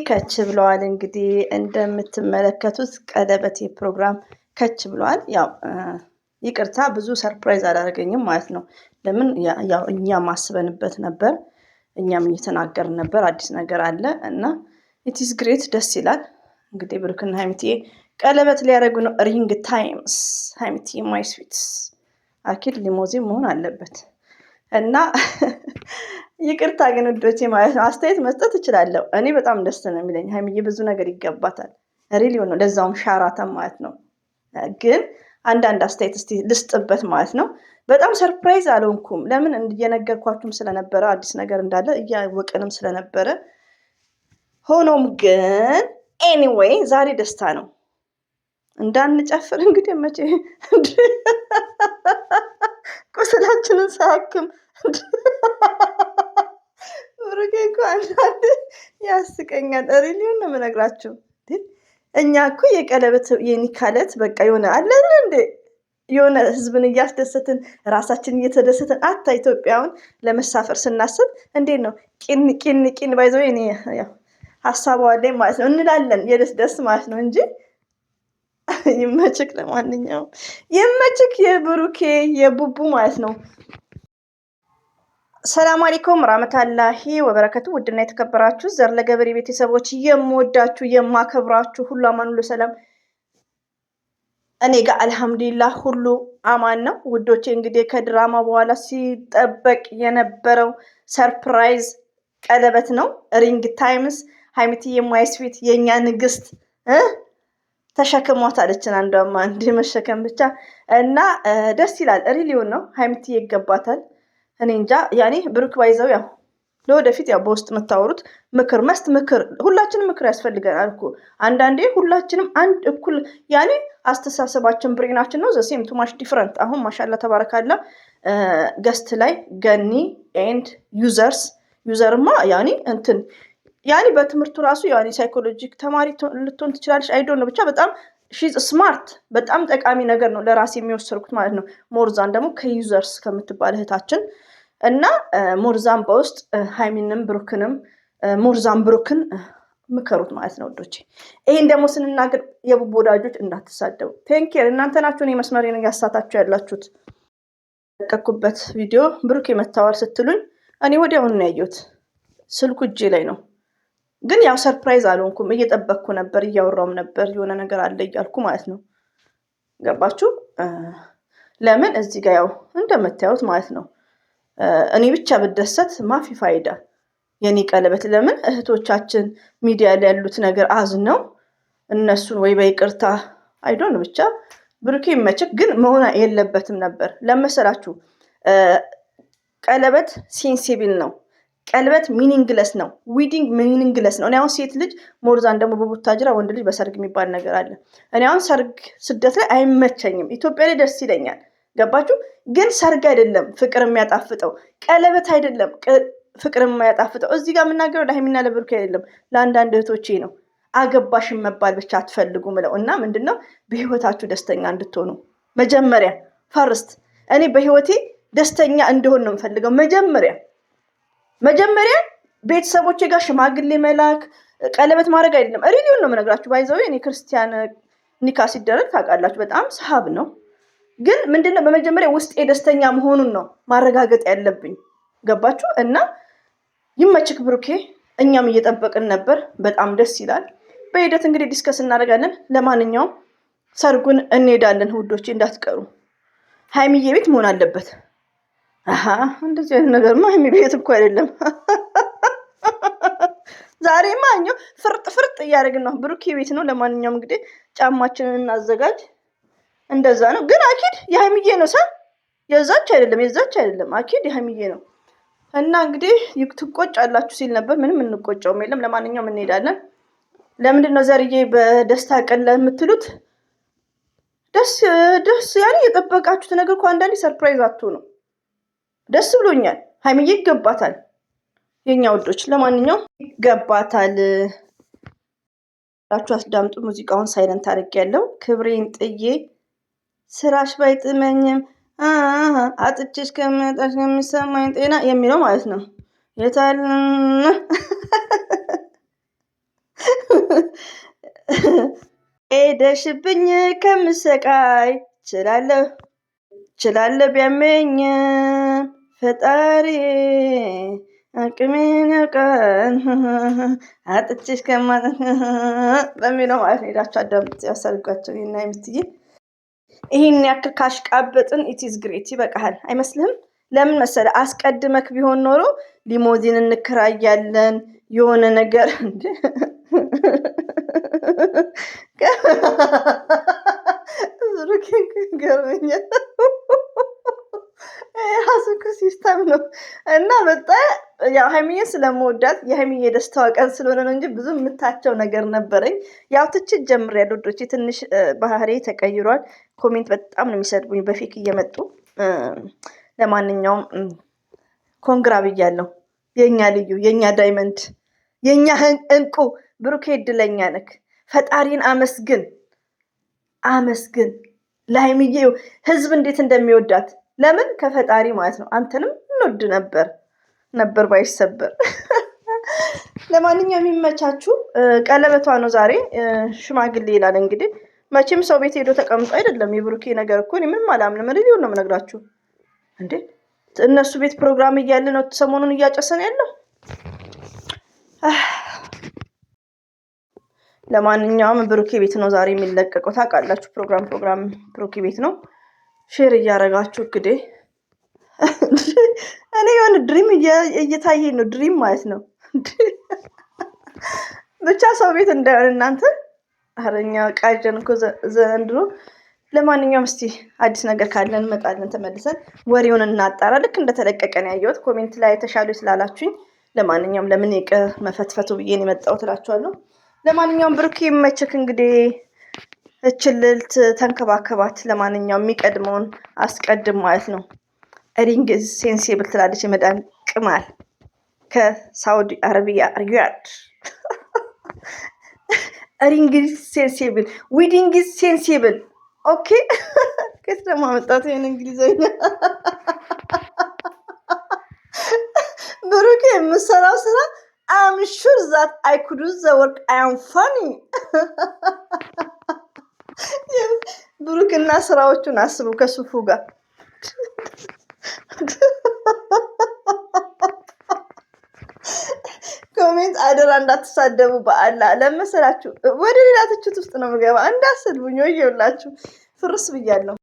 ከች ብለዋል። እንግዲህ እንደምትመለከቱት ቀለበቴ ፕሮግራም ከች ብለዋል። ያው ይቅርታ ብዙ ሰርፕራይዝ አላደረገኝም ማለት ነው። ለምን ያው እኛም አስበንበት ነበር፣ እኛም እየተናገርን ነበር። አዲስ ነገር አለ እና ኢትስ ግሬት ደስ ይላል። እንግዲህ ብሩክና ሀይሚትዬ ቀለበት ሊያደርጉ ነው። ሪንግ ታይምስ ሀይሚትዬ ማይ ስዊትስ አኪድ ሊሞዚን መሆን አለበት እና ይቅርታ ግን ውዶቼ ማለት ነው አስተያየት መስጠት እችላለሁ። እኔ በጣም ደስ ነው የሚለኝ። ሀይሚዬ ብዙ ነገር ይገባታል። ሪሊ ነው ለዛውም ሻራተን ማለት ነው። ግን አንዳንድ አስተያየት እስቲ ልስጥበት ማለት ነው። በጣም ሰርፕራይዝ አልሆንኩም። ለምን እየነገርኳችሁም ስለነበረ አዲስ ነገር እንዳለ እያወቅንም ስለነበረ። ሆኖም ግን ኤኒዌይ ዛሬ ደስታ ነው። እንዳንጨፍር እንግዲህ መቼ ቁስላችንን ሳያክም ብሩኬ እኮ አንዳንድ ያስቀኛል። ሪሊውን ነው የምነግራችሁ። እኛ እኮ የቀለበት የኒካለት በቃ የሆነ አለን እንዴ የሆነ ህዝብን እያስደሰትን ራሳችን እየተደሰትን አታ ኢትዮጵያውን ለመሳፈር ስናስብ እንዴት ነው ቂን ባይዘው እኔ ሀሳቡ አለኝ ማለት ነው እንላለን። የደስ ደስ ማለት ነው እንጂ ይመችክ። ለማንኛውም ይመችክ የብሩኬ የቡቡ ማለት ነው። ሰላም አለይኩም ራህመቱላሂ ወበረከቱ። ውድና የተከበራችሁ ዘር ለገበሬ ቤተሰቦች የምወዳችሁ የማከብራችሁ ሁሉ አማን ሁሉ ሰላም፣ እኔ ጋር አልሐምዱሊላህ ሁሉ አማን ነው ውዶቼ። እንግዲህ ከድራማ በኋላ ሲጠበቅ የነበረው ሰርፕራይዝ ቀለበት ነው። ሪንግ ታይምስ ሀይሚትዬ ማይ ስዊት የኛ ንግስት ተሸክሟት አለችን። አንዷማ እንዲህ መሸከም ብቻ እና ደስ ይላል። ሪሊውን ነው ሀይሚትዬ ይገባታል። እኔ እንጃ ያኔ ብሩክ ባይዘው ያው ለወደፊት ያው በውስጥ የምታወሩት ምክር ሁላችንም ምክር ያስፈልገናል እኮ አንዳንዴ ሁላችንም አንድ እኩል ያኔ አስተሳሰባችን ብሬናችን ነው ዘሴም ቱማሽ ዲፍረንት። አሁን ማሻላ ተባረካላ ገስት ላይ ገኒ ኤንድ ዩዘርማ ያኔ እንትን ያኔ በትምህርቱ ራሱ ያኔ ሳይኮሎጂክ ተማሪ ልትሆን ትችላለች። አይዶን ነው ብቻ በጣም ሺዝ ስማርት በጣም ጠቃሚ ነገር ነው ለራሴ የሚወሰድኩት ማለት ነው። ሞርዛን ደግሞ ከዩዘርስ ከምትባል እህታችን እና ሞርዛን በውስጥ ሀይሚንም ብሩክንም ሞርዛን ብሩክን ምከሩት ማለት ነው ወዶቼ። ይሄን ደግሞ ስንናገር የቡቡ ወዳጆች እንዳትሳደቡ ቴንኬር። እናንተ ናችሁ እኔ መስመሬን ያሳታችሁ ያላችሁት። ለቀኩበት ቪዲዮ ብሩክ የመታወር ስትሉኝ እኔ ወዲያውኑ ነው ያየሁት። ስልኩ እጄ ላይ ነው። ግን ያው ሰርፕራይዝ አልሆንኩም። እየጠበቅኩ ነበር፣ እያወራውም ነበር የሆነ ነገር አለ እያልኩ ማለት ነው። ገባችሁ? ለምን እዚህ ጋር ያው እንደምታዩት ማለት ነው እኔ ብቻ ብደሰት ማፊ ፋይዳ የኔ ቀለበት። ለምን እህቶቻችን ሚዲያ ላይ ያሉት ነገር አዝነው እነሱን ወይ በይቅርታ አይዶን ብቻ ብሩኬ ይመችክ። ግን መሆን የለበትም ነበር። ለመሰላችሁ ቀለበት ሴንሲብል ነው። ቀለበት ሚኒንግለስ ነው። ዊዲንግ ሚኒንግለስ ነው። እኔ አሁን ሴት ልጅ ሞርዛን ደግሞ በቡታጅራ ወንድ ልጅ በሰርግ የሚባል ነገር አለ። እኔ አሁን ሰርግ ስደት ላይ አይመቸኝም። ኢትዮጵያ ላይ ደስ ይለኛል። ገባችሁ? ግን ሰርግ አይደለም ፍቅር የሚያጣፍጠው፣ ቀለበት አይደለም ፍቅር የሚያጣፍጠው። እዚህ ጋር የምናገረው ለሀይሚና ለብሩኬ አይደለም፣ ለአንዳንድ እህቶቼ ነው። አገባሽን መባል ብቻ አትፈልጉ ምለው እና ምንድነው በህይወታችሁ ደስተኛ እንድትሆኑ መጀመሪያ ፈርስት እኔ በህይወቴ ደስተኛ እንድሆን ነው የምፈልገው። መጀመሪያ ቤተሰቦቼ ጋር ሽማግሌ መላክ ቀለበት ማድረግ አይደለም። ሪሊውን ነው የምነግራችሁ። ባይዘው እኔ ክርስቲያን ኒካ ሲደረግ ታውቃላችሁ በጣም ሰሃብ ነው። ግን ምንድነው በመጀመሪያ ውስጤ ደስተኛ መሆኑን ነው ማረጋገጥ ያለብኝ። ገባችሁ? እና ይመችክ ብሩኬ። እኛም እየጠበቅን ነበር። በጣም ደስ ይላል። በሂደት እንግዲህ ዲስከስ እናደርጋለን። ለማንኛውም ሰርጉን እንሄዳለን ውዶቼ፣ እንዳትቀሩ። ሀይሚዬ ቤት መሆን አለበት። እንደዚህ አይነት ነገርማ ሀይሚ ቤት እኮ አይደለም። ዛሬማ እኛው ፍርጥ እያደረግን ነው። ብሩኬ ቤት ነው። ለማንኛውም እንግዲህ ጫማችንን እናዘጋጅ። እንደዛ ነው። ግን አኪድ የሀይሚዬ ነው። የዛች አይደለም። አኪድ የሀይሚዬ ነው። እና እንግዲህ ትቆጫላችሁ ሲል ነበር። ምንም እንቆጨውም የለም። ለማንኛውም እንሄዳለን። ለምንድን ነው ዘርዬ በደስታ ቀን ለምትሉት ደስ ያኔ የጠበቃችሁት ነገር እኮ አንዳንዴ ሰርፕራይዝ አትሆኑ። ደስ ብሎኛል። ሀይሚዬ ይገባታል። የኛ ወዶች ለማንኛውም ይገባታል። ላችሁ አስዳምጡ። ሙዚቃውን ሳይለንት አድርጌያለሁ። ክብሬን ጥዬ ስራሽ ባይጥመኝም አጥቼሽ ከመጣሽ የሚሰማኝ ጤና የሚለው ማለት ነው። የታል ሄደሽብኝ ከምሰቃይ ችላለሁ ቢያመኝ ፈጣሪ አቅሜን ያውቃል አጥቼሽ በሚለው ማለት ነው። ሄዳችሁ አዳምጥ ያሳልጓቸው እና የምትይ ይህን ያክል ካሽቃበጥን ኢትዝ ግሬት ይበቃሃል አይመስልህም? ለምን መሰለ አስቀድመክ ቢሆን ኖሮ ሊሞዚን እንከራያለን የሆነ ነገር እንደ ገርመኛል። ራሱ ሲስተም ነው እና በጣም ያው ሀይሚዬን ስለምወዳት የሀይሚዬ የደስታዋ ቀን ስለሆነ ነው እንጂ ብዙ የምታቸው ነገር ነበረኝ። ያው ትችት ጀምሬያለሁ ወዶቼ፣ ትንሽ ባህሪ ተቀይሯል። ኮሜንት በጣም ነው የሚሰድቡኝ በፌክ እየመጡ። ለማንኛውም ኮንግራ ብያለሁ። የኛ ልዩ፣ የኛ ዳይመንድ፣ የኛ እንቁ ብሩኬ እድለኛ ነክ። ፈጣሪን አመስግን አመስግን። ለሀይሚዬ ህዝብ እንዴት እንደሚወዳት ለምን ከፈጣሪ ማለት ነው። አንተንም እንወድ ነበር ባይሰበር። ለማንኛውም የሚመቻችሁ ቀለበቷ ነው ዛሬ። ሽማግሌ ይላል እንግዲህ መቼም ሰው ቤት ሄዶ ተቀምጦ አይደለም። የብሩኬ ነገር እኮ እኔ ምንም አላምንም። ሪሊውን ነው የምነግራችሁ እንዴ። እነሱ ቤት ፕሮግራም እያለ ነው ሰሞኑን እያጨሰን ያለው። ለማንኛውም ብሩኬ ቤት ነው ዛሬ የሚለቀቀው ታውቃላችሁ። ፕሮግራም ብሩኬ ቤት ነው። ሼር እያደረጋችሁ እንግዲህ እኔ የሆነ ድሪም እየታየኝ ነው። ድሪም ማለት ነው ብቻ ሰው ቤት እንዳይሆን እናንተ። አረኛ ቃጀን እኮ ዘንድሮ። ለማንኛውም እስቲ አዲስ ነገር ካለን እንመጣለን ተመልሰን ወሬውን እናጣራ። ልክ እንደተለቀቀ ነው ያየሁት። ኮሜንት ላይ የተሻሉ ስላላችሁኝ ለማንኛውም ለምን ይቅር መፈትፈቱ ብዬን የመጣሁት እላችኋለሁ። ለማንኛውም ብሩኬ ይመችክ እንግዲህ እችልልት ተንከባከባት። ለማንኛውም የሚቀድመውን አስቀድም ማለት ነው። ሪንግ ሴንሲብል ትላለች የመዳን ቅማል ከሳውዲ አረቢያ ሪያድ። ሪንግ ሴንሲብል ዊዲንግ ሴንሲብል ኦኬ። ከየት ደግሞ አመጣት ይሄን እንግሊዘኛ? ብሩኬ የምሰራው ስራ አም ሹር ዛት አይ ኩድ ዱ ዘ ወርክ አይ አም ፋኒ። ብሩክና ስራዎቹን አስቡ ከሱፉ ጋር። ኮሜንት አደራ እንዳትሳደቡ በአላ ለመሰላችሁ። ወደ ሌላ ትችት ውስጥ ነው የምገባ። እንዳሰድቡኝ ወየውላችሁ። ፍርስ ብያለሁ።